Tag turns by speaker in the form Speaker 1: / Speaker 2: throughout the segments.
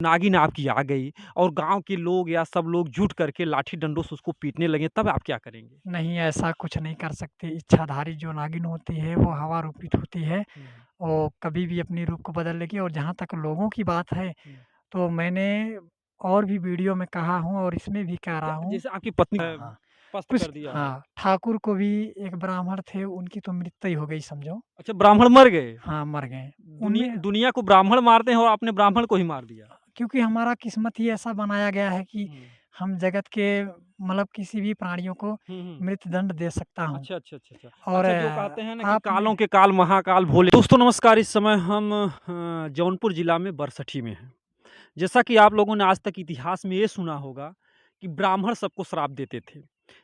Speaker 1: नागिन आपकी आ गई और गाँव के लोग या सब लोग जुट करके लाठी डंडों से उसको पीटने लगे, तब आप क्या करेंगे?
Speaker 2: नहीं, ऐसा कुछ नहीं कर सकते। इच्छाधारी जो नागिन होती है, वो हवा रूपित होती है।
Speaker 1: हुँ,
Speaker 2: वो कभी भी अपनी रूप को बदल लेगी और जहाँ तक लोगों की बात है,
Speaker 1: हुँ।
Speaker 2: तो मैंने और भी वीडियो में कहा हूँ और इसमें भी कह रहा
Speaker 1: क्या
Speaker 2: हूँ।
Speaker 1: जैसे आपकी पत्नी
Speaker 2: हाँ, हाँ।
Speaker 1: पस्त
Speaker 2: कुछ
Speaker 1: कर दिया हो?
Speaker 2: हाँ, ठाकुर को भी एक ब्राह्मण थे, उनकी तो मृत्यु ही हो गई समझो।
Speaker 1: अच्छा ब्राह्मण मर गए?
Speaker 2: हाँ, मर गए।
Speaker 1: दुनिया
Speaker 2: उनमें
Speaker 1: दुनिया को ब्राह्मण मारते हैं और आपने ब्राह्मण को ही मार दिया।
Speaker 2: क्योंकि हमारा किस्मत ही ऐसा बनाया गया है कि
Speaker 1: हुँ।
Speaker 2: हम जगत के मतलब किसी भी प्राणियों को
Speaker 1: हुँ, हुँ।
Speaker 2: मृत्युदंड दे सकता हूँ।
Speaker 1: अच्छा, अच्छा, अच्छा, अच्छा।
Speaker 2: और
Speaker 1: अच्छा जो कहते हैं ना कि
Speaker 2: आपने
Speaker 1: कालों के काल महाकाल भोले। दोस्तों नमस्कार, इस समय हम जौनपुर जिला में बरसठी में हैं। जैसा कि आप लोगों ने आज तक इतिहास में ये सुना होगा कि ब्राह्मण सबको श्राप देते थे।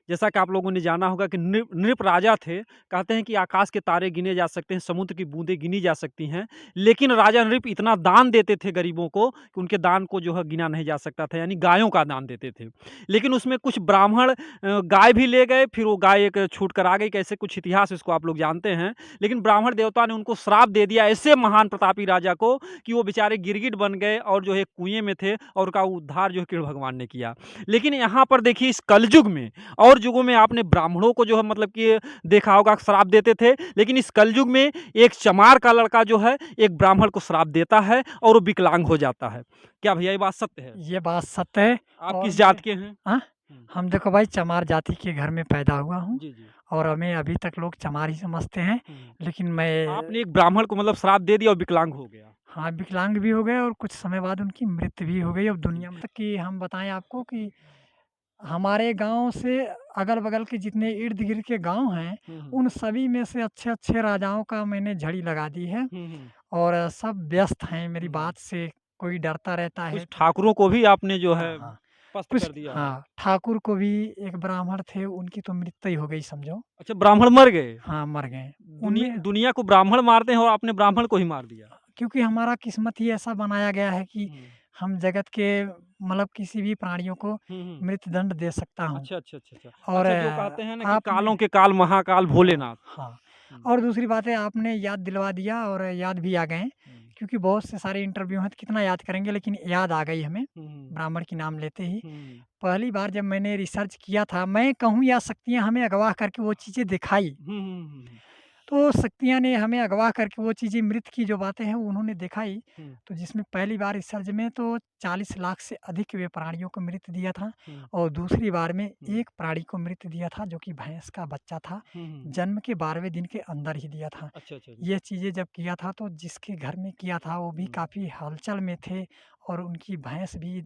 Speaker 1: जैसा कि आप लोगों ने जाना होगा कि नृप नृप राजा थे, कहते हैं कि आकाश के तारे गिने जा सकते हैं, समुद्र की बूँदें गिनी जा सकती हैं, लेकिन राजा नृप इतना दान देते थे गरीबों को कि उनके दान को जो है गिना नहीं जा सकता था, यानी गायों का दान देते थे। लेकिन उसमें कुछ ब्राह्मण गाय भी ले गए, फिर वो गाय एक छूट कर आ गई, कैसे कुछ इतिहास इसको आप लोग जानते हैं। लेकिन ब्राह्मण देवता ने उनको श्राप दे दिया ऐसे महान प्रतापी राजा को कि वो बेचारे गिरगिट बन गए और जो है कुएँ में थे और उनका उद्धार जो है कृष्ण भगवान ने किया। लेकिन यहाँ पर देखिए इस कलयुग में और युगों में आपने ब्राह्मणों को जो है मतलब कि देखा होगा श्राप देते थे, लेकिन इस कलयुग में एक चमार का लड़का जो है एक ब्राह्मण को श्राप देता है और वो विकलांग हो जाता है। क्या भैया ये बात सत्य है?
Speaker 2: ये बात सत्य है
Speaker 1: आप
Speaker 2: और
Speaker 1: किस
Speaker 2: मुझे
Speaker 1: जात के हैं?
Speaker 2: हाँ,
Speaker 1: हुँ।
Speaker 2: हम देखो भाई चमार जाति के घर में पैदा हुआ हूँ
Speaker 1: जी, जी।
Speaker 2: और हमें अभी तक लोग चमार ही समझते हैं।
Speaker 1: हुँ।
Speaker 2: लेकिन मैं
Speaker 1: आपने एक ब्राह्मण को मतलब श्राप दे दिया और विकलांग हो गया।
Speaker 2: हाँ, विकलांग भी हो गए और कुछ समय बाद उनकी मृत्यु भी हो गई। अब
Speaker 1: जी।
Speaker 2: दुनिया में तक कि हम बताएँ आपको कि हमारे गाँव से अगल-बगल के जितने इर्द-गिर्द के गाँव हैं,
Speaker 1: हुँ, हुँ।
Speaker 2: उन सभी में से अच्छे-अच्छे राजाओं का मैंने झड़ी लगा दी है
Speaker 1: हुँ, हुँ।
Speaker 2: और सब व्यस्त हैं मेरी
Speaker 1: हुँ।
Speaker 2: बात से। कोई डरता रहता
Speaker 1: कुछ
Speaker 2: है।
Speaker 1: ठाकुरों को भी आपने जो
Speaker 2: हाँ,
Speaker 1: है
Speaker 2: हाँ।
Speaker 1: पस्त
Speaker 2: कुछ
Speaker 1: कर दिया है।
Speaker 2: हाँ, ठाकुर को भी एक ब्राह्मण थे, उनकी तो मृत्यु ही हो गई समझो।
Speaker 1: अच्छा ब्राह्मण मर गए?
Speaker 2: हाँ, मर गए।
Speaker 1: दुनिया
Speaker 2: उनमें
Speaker 1: दुनिया को ब्राह्मण मारते हैं और आपने ब्राह्मण को ही मार दिया।
Speaker 2: क्योंकि हमारा किस्मत ही ऐसा बनाया गया है कि
Speaker 1: हुँ।
Speaker 2: हम जगत के मतलब किसी भी प्राणियों को
Speaker 1: हुँ, हुँ।
Speaker 2: मृत्युदंड दे सकता हूँ।
Speaker 1: अच्छा, अच्छा, अच्छा, अच्छा।
Speaker 2: और
Speaker 1: अच्छा जो कहते हैं ना कि
Speaker 2: आपने
Speaker 1: कालों के काल महाकाल
Speaker 2: हाँ,
Speaker 1: भोलेनाथ।
Speaker 2: हाँ।
Speaker 1: हुँ,
Speaker 2: और दूसरी बात है आपने याद दिलवा दिया और याद भी आ गए
Speaker 1: हुँ,
Speaker 2: क्योंकि बहुत से सारे इंटरव्यू हैं तो कितना याद करेंगे लेकिन याद आ गई हमें,
Speaker 1: हुँ, हुँ,
Speaker 2: ब्राह्मण की नाम लेते ही।
Speaker 1: हुँ,
Speaker 2: पहली बार जब मैंने रिसर्च किया था, मैं कहूँ या शक्तियाँ हमें अगवा करके वो चीज़ें दिखाई।
Speaker 1: हुँ, हुँ, हुँ,
Speaker 2: तो शक्तियाँ ने हमें अगवा करके वो चीज़ें मृत की जो बातें हैं उन्होंने दिखाई,
Speaker 1: हुँ,
Speaker 2: तो जिसमें पहली बार रिसर्च में तो 40 लाख से अधिक वे प्राणियों को मृत दिया था
Speaker 1: हुँ,
Speaker 2: और दूसरी बार में
Speaker 1: हुँ,
Speaker 2: एक प्राणी को मृत दिया था जो कि भैंस का बच्चा था,
Speaker 1: हुँ, हुँ।
Speaker 2: जन्म के 12वें दिन के अंदर ही दिया था।
Speaker 1: अच्छा, अच्छा, अच्छा।
Speaker 2: ये चीज़ें जब किया था तो जिसके घर में किया था वो भी
Speaker 1: हुँ,
Speaker 2: काफ़ी हलचल में थे और उनकी भैंस भी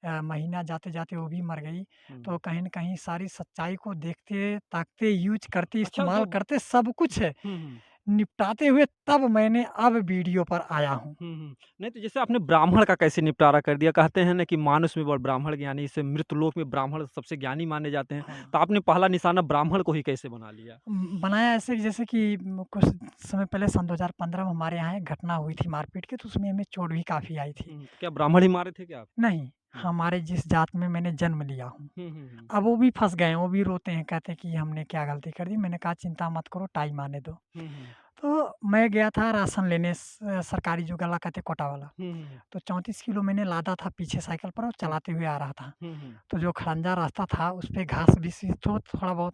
Speaker 2: महीना जाते-जाते वो भी मर गई।
Speaker 1: हुँ।
Speaker 2: तो कहीं न कहीं सारी सच्चाई को देखते, ताकते, यूज़ करते,
Speaker 1: अच्छा
Speaker 2: इस्तेमाल
Speaker 1: जो
Speaker 2: करते सब कुछ
Speaker 1: हुँ, हुँ,
Speaker 2: निपटाते हुए तब मैंने अब वीडियो पर आया हूँ।
Speaker 1: हुँ, हुँ। नहीं तो जैसे आपने ब्राह्मण का कैसे निपटारा कर दिया? कहते हैं ना कि मानुष में बड़ ब्राह्मण ज्ञानी, इसे मृतलोक में ब्राह्मण सबसे ज्ञानी माने जाते हैं।
Speaker 2: हाँ।
Speaker 1: तो आपने पहला निशाना ब्राह्मण को ही कैसे बना लिया?
Speaker 2: बनाया ऐसे कि जैसे कि कुछ समय पहले सन 2015 में हमारे यहाँ एक घटना हुई थी मारपीट की, तो उसमें हमें चोट भी काफ़ी आई थी।
Speaker 1: हुँ, क्या ब्राह्मण ही मारे थे क्या आपको?
Speaker 2: नहीं,
Speaker 1: हुँ,
Speaker 2: हमारे जिस जात में मैंने जन्म लिया हूँ,
Speaker 1: हुँ, हुँ, हुँ,
Speaker 2: अब वो भी फँस गए हैं, वो भी रोते हैं, कहते हैं कि हमने क्या गलती कर दी? मैंने कहा चिंता मत करो, टाइम आने दो।
Speaker 1: हुँ, हुँ,
Speaker 2: तो मैं गया था राशन लेने सरकारी जो गल्ला कहते हैं कोटा वाला,
Speaker 1: हुँ, हुँ,
Speaker 2: तो 34 किलो मैंने लादा था पीछे साइकिल पर और
Speaker 1: हुँ,
Speaker 2: चलाते हुए आ रहा था।
Speaker 1: हुँ, हुँ,
Speaker 2: तो जो खड़ंजा रास्ता था, उसपे घास-बीस भी तो थोड़ा बहुत,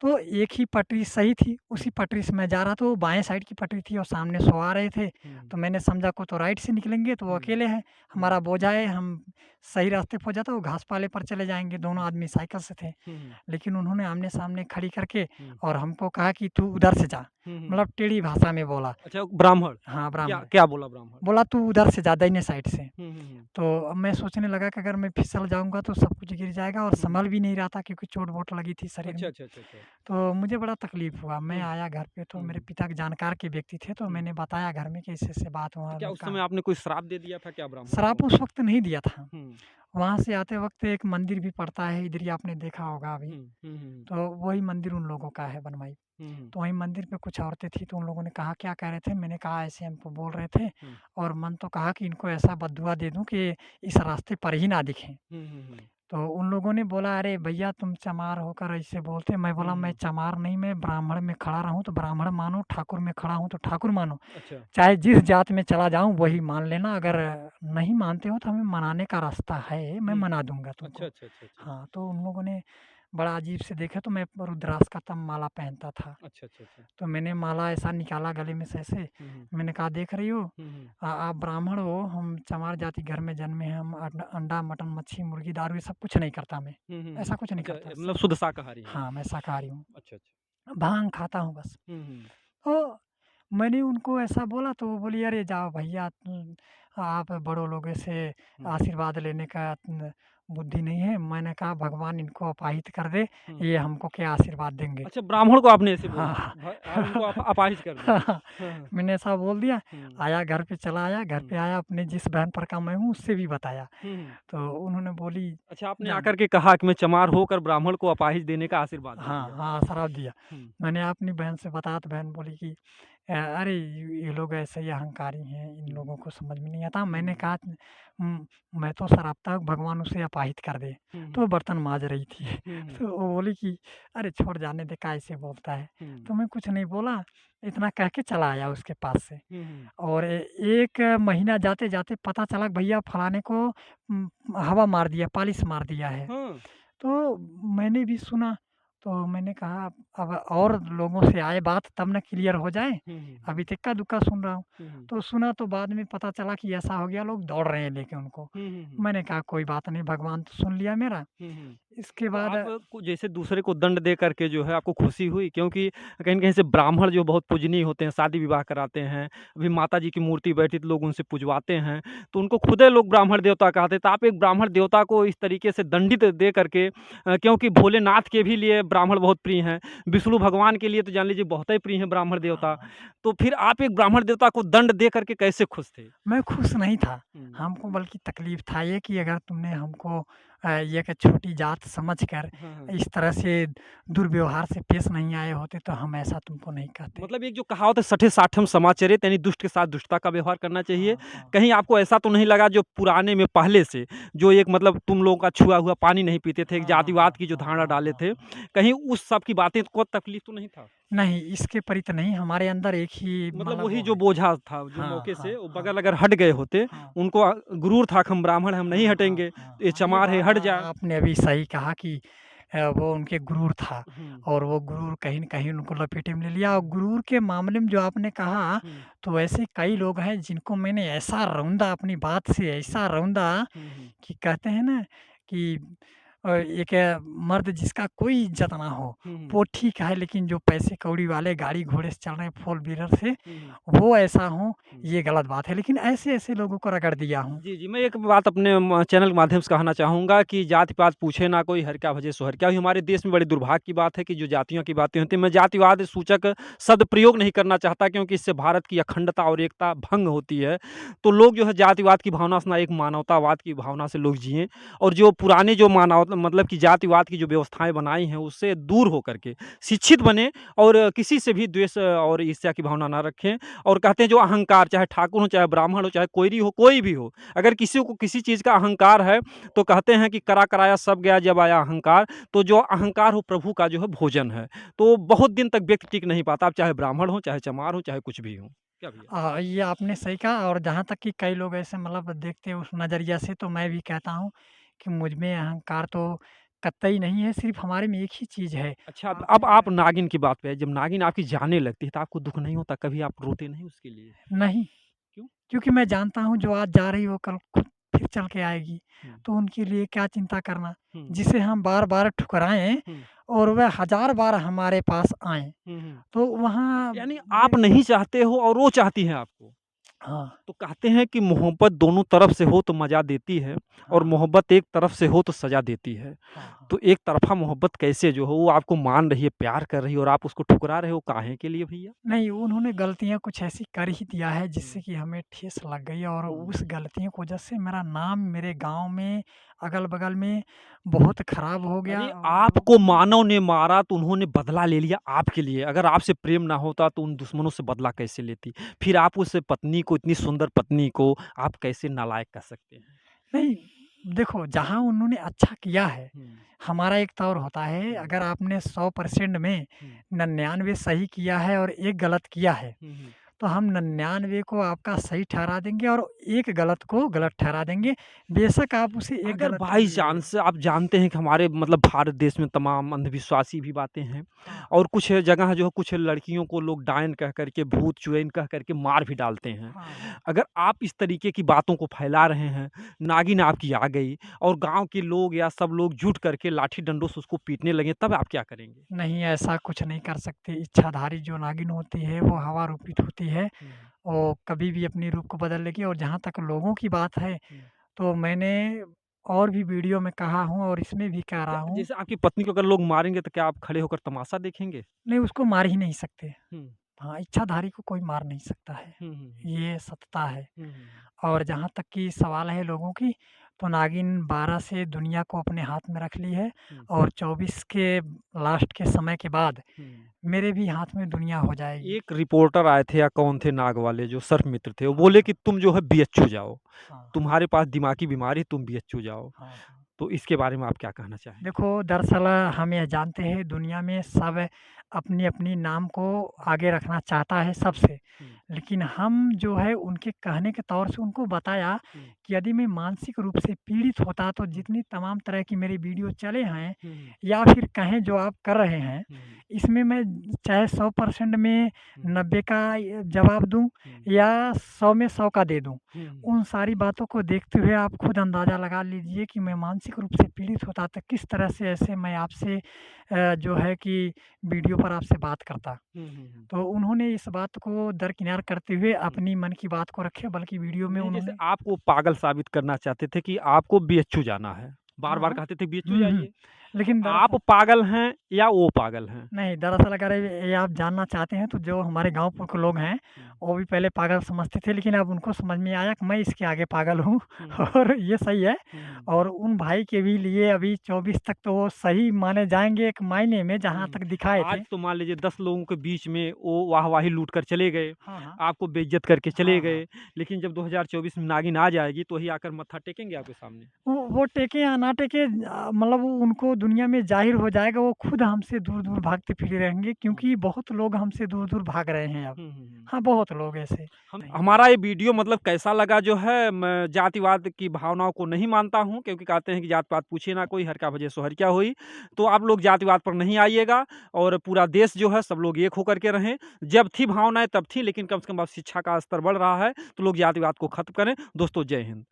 Speaker 2: तो एक ही पटरी सही थी,
Speaker 1: हुँ,
Speaker 2: उसी पटरी से मैं जा रहा था, वो बाएँ साइड की पटरी थी और सामने सो आ रहे थे,
Speaker 1: हुँ,
Speaker 2: तो मैंने समझा को तो राइट से निकलेंगे, तो वो
Speaker 1: हुँ,
Speaker 2: अकेले हैं,
Speaker 1: हुँ,
Speaker 2: हमारा बोझा है, हम सही रास्ते पे हो जाता, वो घास पाले पर चले जाएँगे, दोनों
Speaker 1: हुँ,
Speaker 2: आदमी साइकिल से थे।
Speaker 1: हुँ, हुँ,
Speaker 2: लेकिन उन्होंने आमने-सामने खड़ी करके
Speaker 1: हुँ,
Speaker 2: और हमको कहा कि तू उधर से जा,
Speaker 1: हुँ, हुँ।
Speaker 2: मतलब टेढ़ी भाषा में बोला।
Speaker 1: अच्छा ब्राह्मण,
Speaker 2: हाँ,
Speaker 1: क्या
Speaker 2: ब्राह्मण।
Speaker 1: क्या बोला ब्राह्मण?
Speaker 2: बोला तू उधर से जा दाहिने साइड से।
Speaker 1: हुँ, हुँ, हुँ,
Speaker 2: तो अब मैं सोचने लगा कि अगर मैं फिसल जाऊँगा तो सब कुछ गिर जाएगा और
Speaker 1: हुँ, हुँ।
Speaker 2: सँभल भी नहीं रहा था क्योंकि चोट-वोट लगी थी शरीर
Speaker 1: अच्छा,
Speaker 2: में।
Speaker 1: अच्छा, अच्छा, अच्छा।
Speaker 2: तो मुझे बड़ा तकलीफ़ हुआ। मैं
Speaker 1: हुँ,
Speaker 2: आया घर पे तो
Speaker 1: हुँ,
Speaker 2: मेरे
Speaker 1: हुँ,
Speaker 2: पिता के जानकार के व्यक्ति थे, तो
Speaker 1: हुँ।
Speaker 2: मैंने बताया घर में कि ऐसे-ऐसे बात हुआ।
Speaker 1: तो क्या
Speaker 2: उन्होंने
Speaker 1: उस समय
Speaker 2: कहा
Speaker 1: आपने कोई श्राप दे दिया था क्या ब्राह्मण
Speaker 2: श्राप
Speaker 1: को?
Speaker 2: उस वक़्त नहीं दिया था।
Speaker 1: हुँ,
Speaker 2: वहाँ से आते वक़्त एक मंदिर भी पड़ता है, इधर ही आपने देखा होगा अभी।
Speaker 1: हुँ, हुँ, हुँ,
Speaker 2: तो वही मंदिर उन लोगों का है बनवाई।
Speaker 1: हुँ, हुँ,
Speaker 2: तो वहीं मंदिर पे कुछ औरतें थी तो उन लोगों ने कहा क्या कह रहे थे? मैंने कहा ऐसे हमको बोल रहे थे
Speaker 1: हुँ,
Speaker 2: और मन तो कहा कि इनको ऐसा बद्दुआ दे दूँ कि इस रास्ते पर ही ना दिखें।
Speaker 1: हुँ, हुँ, हुँ।
Speaker 2: तो उन लोगों ने बोला, "अरे भैया तुम चमार होकर ऐसे बोलते।" मैं बोला, "मैं
Speaker 1: हुँ।
Speaker 2: चमार नहीं, मैं ब्राह्मण में खड़ा रहूँ तो ब्राह्मण मानो, ठाकुर में खड़ा हूँ तो ठाकुर मानो।
Speaker 1: अच्छा।
Speaker 2: चाहे जिस जात में चला जाऊँ वही मान लेना, अगर नहीं मानते हो तो हमें मनाने का रास्ता है, मैं
Speaker 1: हुँ।
Speaker 2: मना दूँगा
Speaker 1: अच्छा,
Speaker 2: तुमको।"
Speaker 1: अच्छा, अच्छा, अच्छा।
Speaker 2: हाँ, तो उन लोगों ने बड़ा अजीब से देखा, तो मैं रुद्राक्ष का तब माला पहनता था।
Speaker 1: अच्छा, अच्छा, अच्छा।
Speaker 2: तो मैंने माला ऐसा निकाला गले में से ऐसे,
Speaker 1: हुँ, हुँ।
Speaker 2: मैंने कहा, "देख रही हो,
Speaker 1: हुँ, हुँ।
Speaker 2: आप ब्राह्मण हो, हम चमार जाति घर में जन्मे हैं, हम अंडा, मटन, मच्छी, मुर्गी, दारू ये सब कुछ नहीं करता मैं,
Speaker 1: हुँ, हुँ, हुँ।
Speaker 2: ऐसा कुछ नहीं
Speaker 1: अच्छा,
Speaker 2: करता,
Speaker 1: मतलब
Speaker 2: सिर्फ़
Speaker 1: शुद्ध शाकाहारी हैं आप।
Speaker 2: हाँ, मैं शाकाहारी हूँ,
Speaker 1: अच्छा, अच्छा।
Speaker 2: भांग खाता हूँ बस।"
Speaker 1: हुँ, हुँ।
Speaker 2: तो मैंने उनको ऐसा बोला तो वो बोली, "अरे जाओ भैया, आप बड़ों लोगों से
Speaker 1: हुँ,
Speaker 2: आशीर्वाद लेने का बुद्धि नहीं है।" मैंने कहा, "भगवान इनको अपाहिज कर दे,
Speaker 1: हुँ।
Speaker 2: ये हमको क्या आशीर्वाद देंगे?"
Speaker 1: अच्छा, ब्राह्मण को आपने ऐसे बोल दिया।
Speaker 2: हाँ।
Speaker 1: आप इनको अपाहिज कर दें। हाँ, हाँ।
Speaker 2: मैंने ऐसा बोल दिया,
Speaker 1: हुँ,
Speaker 2: आया घर पे चला आया, घर
Speaker 1: हुँ।
Speaker 2: पे आया, अपने जिस बहन पर का मैं हूँ उससे भी बताया।
Speaker 1: हुँ, हुँ।
Speaker 2: तो उन्होंने बोली,
Speaker 1: अच्छा, आपने
Speaker 2: जान
Speaker 1: आकर के कहा कि मैं चमार होकर ब्राह्मण को अपाहिज देने का आशीर्वाद दे
Speaker 2: हाँ,
Speaker 1: दिया।
Speaker 2: हाँ, शराब दिया।
Speaker 1: हुँ,
Speaker 2: मैंने अपनी बहन से बताया तो बहन बोली कि अरे ये लोग ऐसे ही अहंकारी हैं, इन
Speaker 1: हुँ,
Speaker 2: लोगों को समझ में नहीं आता। मैंने
Speaker 1: हुँ,
Speaker 2: कहा, मैं तो शराबता हूँ, भगवान उसे अपाहिज कर दे।"
Speaker 1: हुँ,
Speaker 2: तो
Speaker 1: हुँ,
Speaker 2: वो बर्तन माँज रही थी।
Speaker 1: हुँ, हुँ,
Speaker 2: तो वो बोली कि अरे छोड़ जाने दे, कैसे बोलता है।
Speaker 1: हुँ,
Speaker 2: तो मैं कुछ नहीं बोला, इतना कह के चला आया उसके पास से।
Speaker 1: हुँ, हुँ।
Speaker 2: और 1 महीना जाते-जाते पता चला कि भैया फलाने को हवा मार दिया, पालिश मार दिया है।
Speaker 1: हाँ।
Speaker 2: तो मैंने भी सुना, तो मैंने कहा अब और लोगों से आए बात तब ना क्लियर हो जाए,
Speaker 1: हुँ, हुँ,
Speaker 2: अभी
Speaker 1: हुँ,
Speaker 2: तो इक्का-दुक्का सुन रहा हूँ।
Speaker 1: हुँ, हुँ,
Speaker 2: तो सुना तो बाद में पता चला कि ऐसा हो गया, लोग दौड़ रहे हैं लेके उनको।
Speaker 1: हुँ, हुँ, हुँ,
Speaker 2: मैंने कहा कोई बात नहीं, भगवान तो सुन लिया मेरा।
Speaker 1: हुँ, हुँ।
Speaker 2: इसके
Speaker 1: तो
Speaker 2: बाद
Speaker 1: आपको जैसे दूसरे को दंड दे करके जो है आपको खुशी हुई? क्योंकि कहीं न कहीं से ब्राह्मण जो बहुत पूजनीय होते हैं, शादी-विवाह कराते हैं, अभी माताजी की मूर्ति बैठी तो लोग उनसे पुजवाते हैं, तो उनको खुदे लोग ब्राह्मण देवता कहते हैं, तो आप एक ब्राह्मण देवता को इस तरीके से दंडित दे करके क्योंकि भोलेनाथ के भी लिए ब्राह्मण बहुत प्रिय हैं, विष्णु भगवान के लिए तो जान लीजिए बहुत ही प्रिय हैं ब्राह्मण देवता,
Speaker 2: हाँ,
Speaker 1: तो फिर आप एक ब्राह्मण देवता को दंड दे करके कैसे खुश थे?
Speaker 2: मैं खुश नहीं था।
Speaker 1: हुँ।
Speaker 2: हमको बल्कि तकलीफ़ था ये कि अगर तुमने हमको एक छोटी जात समझकर
Speaker 1: हाँ, हाँ।
Speaker 2: इस तरह से दुर्व्यवहार से पेश नहीं आए होते तो हम ऐसा तुमको नहीं कहते।
Speaker 1: मतलब एक जो कहावत है सठे साठम समाचरित यानी दुष्ट के साथ दुष्टता का व्यवहार करना चाहिए।
Speaker 2: हाँ, हाँ।
Speaker 1: कहीं आपको ऐसा तो नहीं लगा जो पुराने में पहले से जो एक मतलब तुम लोगों का छुआ हुआ पानी नहीं पीते थे, एक
Speaker 2: हाँ, हाँ, हाँ,
Speaker 1: जातिवाद की जो
Speaker 2: हाँ,
Speaker 1: धारणा
Speaker 2: हाँ,
Speaker 1: डाले
Speaker 2: हाँ,
Speaker 1: थे,
Speaker 2: हाँ।
Speaker 1: कहीं उस सब की बातें को तकलीफ तो नहीं था?
Speaker 2: नहीं, इसके परित नहीं, हमारे अंदर एक ही
Speaker 1: मतलब
Speaker 2: मतलब
Speaker 1: वही
Speaker 2: वो
Speaker 1: जो
Speaker 2: है।
Speaker 1: बोझा था, जो
Speaker 2: हाँ,
Speaker 1: मौके से
Speaker 2: हाँ,
Speaker 1: वो
Speaker 2: हाँ,
Speaker 1: बगल अगर हट गए होते,
Speaker 2: हाँ,
Speaker 1: उनको गुरूर था कि हम ब्राह्मण हैं, हम नहीं
Speaker 2: हाँ, हाँ,
Speaker 1: हटेंगे,
Speaker 2: हाँ,
Speaker 1: तो ये
Speaker 2: हाँ, ये
Speaker 1: चमार है,
Speaker 2: बात
Speaker 1: हट जा।
Speaker 2: आपने अभी सही कहा कि वो उनके गुरूर था
Speaker 1: हुँ,
Speaker 2: और वो गुरूर कहीं न कहीं उनको लपेटे में ले लिया और
Speaker 1: हुँ,
Speaker 2: गुरूर के मामले में जो आपने कहा,
Speaker 1: हुँ,
Speaker 2: तो ऐसे कई लोग हैं जिनको मैंने ऐसा रौंदा अपनी बात से ऐसा रौंदा
Speaker 1: हुँ, हुँ,
Speaker 2: कि कहते हैं ना कि एक मर्द जिसका कोई इज़्ज़त ना हो,
Speaker 1: हुँ, हुँ,
Speaker 2: वो ठीक है, लेकिन जो पैसे कौड़ी वाले गाड़ी-घोड़े से चल रहे हैं फ़ोर व्हीलर से,
Speaker 1: हुँ, हुँ,
Speaker 2: वो ऐसा हो,
Speaker 1: हुँ।
Speaker 2: ये गलत बात है। लेकिन ऐसे-ऐसे लोगों को रगड़ दिया हूँ।
Speaker 1: जी, जी। मैं एक बात अपने चैनल के माध्यम से कहना चाहूँगा कि जाति-पात पूछे ना कोई, हर क्या भजे सो हर क्या। ये हमारे देश में बड़े दुर्भाग्य की बात है कि जो जातियों की बातें होती हैं, मैं जातिवाद सूचक शब्द प्रयोग नहीं करना चाहता क्योंकि इससे भारत की अखंडता और एकता भंग होती है। तो लोग जो है जातिवाद की भावना से ना एक मानवतावाद की भावना से लोग जिएँ और जो पुराने जो मानव मतलब कि जातिवाद की जो व्यवस्थाएँ बनाई हैं, उससे दूर होकर के शिक्षित बनें और किसी से भी द्वेष और ईर्ष्या की भावना ना रखें और कहते हैं जो अहंकार, चाहे ठाकुर हो, चाहे ब्राह्मण हो, चाहे कोई हो, कोई भी हो, अगर किसी को किसी चीज़ का अहंकार है, तो कहते हैं कि करा कराया सब गया जब आया अहंकार, तो जो अहंकार हो प्रभु का जो है भोजन है। तो बहुत दिन तक व्यक्ति टिक नहीं पाता, आप चाहे ब्राह्मण हो, चाहे चमार हो, चाहे कुछ भी हो। क्या भैया?
Speaker 2: ये आपने सही कहा और जहाँ तक कि कई लोग ऐसे मतलब देखते हैं उस नज़रिया से, तो मैं भी कहता हूँ कि मुझ में अहंकार तो कतई नहीं है, सिर्फ़ हमारे में एक ही चीज़ है।
Speaker 1: अच्छा, अब
Speaker 2: आपने
Speaker 1: आप नागिन की बात पे आए, जब नागिन आपकी जाने लगती है, तो आपको दुःख नहीं होता? कभी आप रोते नहीं उसके लिए?
Speaker 2: नहीं,
Speaker 1: क्यों?
Speaker 2: क्योंकि मैं जानता हूँ जो आज जा रही है वो कल खुद फिर चल के आएगी,
Speaker 1: हुँ,
Speaker 2: तो उनके लिए क्या चिंता करना।
Speaker 1: हुँ,
Speaker 2: जिसे हम बार-बार ठुकराएँ
Speaker 1: हुँ,
Speaker 2: और वह हज़ार बार हमारे पास आएँ,
Speaker 1: हुँ, हुँ।
Speaker 2: तो वहाँ
Speaker 1: यानी आप
Speaker 2: मेरे
Speaker 1: नहीं चाहते हो और वो चाहती हैं आपको।
Speaker 2: हाँ,
Speaker 1: तो कहते हैं कि मोहब्बत दोनों तरफ से हो तो मज़ा देती है और
Speaker 2: हाँ,
Speaker 1: मोहब्बत एक तरफ से हो तो सज़ा देती है।
Speaker 2: हाँ, हाँ।
Speaker 1: तो एक तरफ़ा मोहब्बत कैसे जो हो वो आपको मान रही है, प्यार कर रही है और आप उसको ठुकरा रहे हो, काहे के लिए भैया?
Speaker 2: नहीं, उन्होंने गलतियाँ कुछ ऐसी कर ही दिया है
Speaker 1: हुँ,
Speaker 2: जिससे कि हमें ठेस लग गई और
Speaker 1: हुँ।
Speaker 2: उस गलतियों की वजह से मेरा नाम मेरे गाँव में, अगल-बगल में बहुत खराब हो गया
Speaker 1: अरे!
Speaker 2: और
Speaker 1: आपको मानव ने मारा तो उन्होंने बदला ले लिया आपके लिए, अगर आपसे प्रेम ना होता तो उन दुश्मनों से बदला कैसे लेती? फिर आप उस पत्नी को इतनी सुंदर पत्नी को आप कैसे नालायक कह सकते हैं?
Speaker 2: नहीं, देखो जहाँ उन्होंने अच्छा किया है,
Speaker 1: हुँ,
Speaker 2: हमारा एक तौर होता है,
Speaker 1: हुँ,
Speaker 2: अगर आपने 100% में
Speaker 1: हुँ,
Speaker 2: 99 सही किया है और 1 गलत किया है,
Speaker 1: हुँ, हुँ।
Speaker 2: तो हम 99 को आपका सही ठहरा देंगे और 1 गलत को गलत ठहरा देंगे। बेशक आप उसे 1
Speaker 1: अगर
Speaker 2: गलत
Speaker 1: बाई
Speaker 2: गिन लीजिए।
Speaker 1: चांस आप जानते हैं कि हमारे मतलब भारत देश में तमाम अंधविश्वासी भी बातें हैं
Speaker 2: हाँ,
Speaker 1: और कुछ जगह जो है कुछ लड़कियों को लोग डायन कह कर के, भूत चुड़ैल कह कर के मार भी डालते हैं।
Speaker 2: हाँ, हाँ।
Speaker 1: अगर आप इस तरीके की बातों को फैला रहे हैं, नागिन आपकी आ गई और गाँव के लोग या सब लोग जुट करके लाठी डंडों से उसको पीटने लगे, तब आप क्या करेंगे?
Speaker 2: नहीं, ऐसा कुछ नहीं कर सकते। इच्छाधारी जो नागिन होती है, वो हवा रूपित होती है।
Speaker 1: हुँ,
Speaker 2: वो कभी भी अपनी रूप को बदल लेगी और जहाँ तक लोगों की बात है,
Speaker 1: हुँ।
Speaker 2: तो मैंने और भी वीडियो में कहा हूँ और इसमें भी कह रहा हूँ,
Speaker 1: जैसे आपकी पत्नी को अगर लोग मारेंगे तो क्या आप खड़े होकर तमाशा देखेंगे?
Speaker 2: नहीं उसको मार ही नहीं सकते।
Speaker 1: हुँ,
Speaker 2: हाँ, इच्छाधारी को कोई मार नहीं सकता है।
Speaker 1: हुँ, हुँ, हुँ।
Speaker 2: ये सत्यता है।
Speaker 1: हुँ, हुँ, हुँ।
Speaker 2: और जहाँ तक कि सवाल है लोगों की, तो नागिन 12 से दुनिया को अपने हाथ में रख ली है
Speaker 1: हुँ,
Speaker 2: और 24 के लास्ट के समय के बाद
Speaker 1: हुँ।
Speaker 2: मेरे भी हाथ में दुनिया हो जाएगी।
Speaker 1: एक रिपोर्टर आए थे या कौन थे नाग वाले जो सर्पमित्र थे, वो
Speaker 2: हाँ,
Speaker 1: बोले कि
Speaker 2: हाँ।
Speaker 1: तुम जो है बीएचयू जाओ,
Speaker 2: हाँ, हाँ।
Speaker 1: तुम्हारे पास दिमागी बीमारी तुम बीएचयू जाओ।
Speaker 2: हाँ, हाँ।
Speaker 1: तो इसके बारे में आप क्या कहना चाहेंगे?
Speaker 2: देखो, दरअसल हम यह जानते हैं दुनिया में सब अपनी-अपनी नाम को आगे रखना चाहता है
Speaker 1: हुँ,
Speaker 2: सबसे।
Speaker 1: हुँ,
Speaker 2: लेकिन हम जो है उनके कहने के तौर से उनको बताया
Speaker 1: हुँ,
Speaker 2: कि यदि मैं मानसिक रूप से पीड़ित होता तो
Speaker 1: हुँ,
Speaker 2: जितनी तमाम तरह की मेरी वीडियो चले हैं
Speaker 1: हुँ, हुँ,
Speaker 2: या फिर कहें जो आप कर रहे हैं,
Speaker 1: हुँ,
Speaker 2: इसमें मैं चाहे 100% में
Speaker 1: हुँ,
Speaker 2: 90 का जवाब दूँ
Speaker 1: हुँ,
Speaker 2: या 100 में 100 का दे दूँ।
Speaker 1: हुँ,
Speaker 2: उन सारी बातों को देखते हुए आप खुद अंदाज़ा लगा लीजिए कि मैं मानसिक रूप से पीड़ित होता तो किस तरह से ऐसे मैं आपसे जो है कि वीडियो पर आपसे बात करता।
Speaker 1: हुँ, हुँ, हुँ,
Speaker 2: तो उन्होंने इस बात को दरकिनार करते हुए
Speaker 1: हुँ।
Speaker 2: अपनी मन की बात को रखे बल्कि वीडियो में
Speaker 1: नहीं, जैसे
Speaker 2: उन्होंने
Speaker 1: आप वो पागल साबित करना चाहते थे कि आपको बीएचयू जाना है,
Speaker 2: हाँ,
Speaker 1: बार-बार
Speaker 2: हाँ।
Speaker 1: कहते थे बीएचयू
Speaker 2: हुँ, हुँ।
Speaker 1: जाइए। तो
Speaker 2: लेकिन
Speaker 1: आप
Speaker 2: दरअसल
Speaker 1: पागल हैं या वो पागल हैं?
Speaker 2: नहीं, दरअसल अगर ये आप जानना चाहते हैं तो जो हमारे गाँव के लोग हैं,
Speaker 1: हुँ,
Speaker 2: वो भी पहले पागल समझते थे लेकिन अब उनको समझ में आया कि मैं इसके आगे पागल हूँ
Speaker 1: हुँ,
Speaker 2: और ये सही है।
Speaker 1: हुँ, हुँ,
Speaker 2: और उन भाई के भी लिए अभी 24 तक तो वो सही माने जाएँगे एक मायने में जहाँ
Speaker 1: हुँ।
Speaker 2: तक दिखाए
Speaker 1: आज
Speaker 2: थे।
Speaker 1: तो मान लीजिए 10 लोगों के बीच में वो वाह-वाही लूट कर चले गए,
Speaker 2: हाँ, हाँ।
Speaker 1: आपको बेइज़्ज़त करके चले
Speaker 2: हाँ, हाँ।
Speaker 1: गए, लेकिन जब 2024 में नागिन आ जाएगी तो वही आकर मत्था टेकेंगे आपके सामने।
Speaker 2: वो टेके या ना टेके मतलब वो उनको दुनिया में ज़ाहिर हो जाएगा, वो खुद हमसे दूर-दूर भागते फिरे रहेंगे
Speaker 1: हुँ,
Speaker 2: क्योंकि बहुत लोग हमसे दूर-दूर भाग रहे हैं अब।
Speaker 1: हुँ, हुँ, हुँ।
Speaker 2: हाँ, बहुत लोग ऐसे
Speaker 1: हम
Speaker 2: नहीं
Speaker 1: हमारा ये वीडियो मतलब कैसा लगा जो है, मैं जातिवाद की भावनाओं को नहीं मानता हूँ क्योंकि कहते हैं कि जात-पात पूछे ना कोई, हर का भजे सो हर क्या होई। तो आप लोग जातिवाद पर नहीं आइएगा और पूरा देश जो है सब लोग एक होकर के रहें। जब थी भावनाएँ तब थी, लेकिन कम से कम अब शिक्षा का स्तर बढ़ रहा है, तो लोग जातिवाद को खत्म करें। दोस्तों जय हिंद।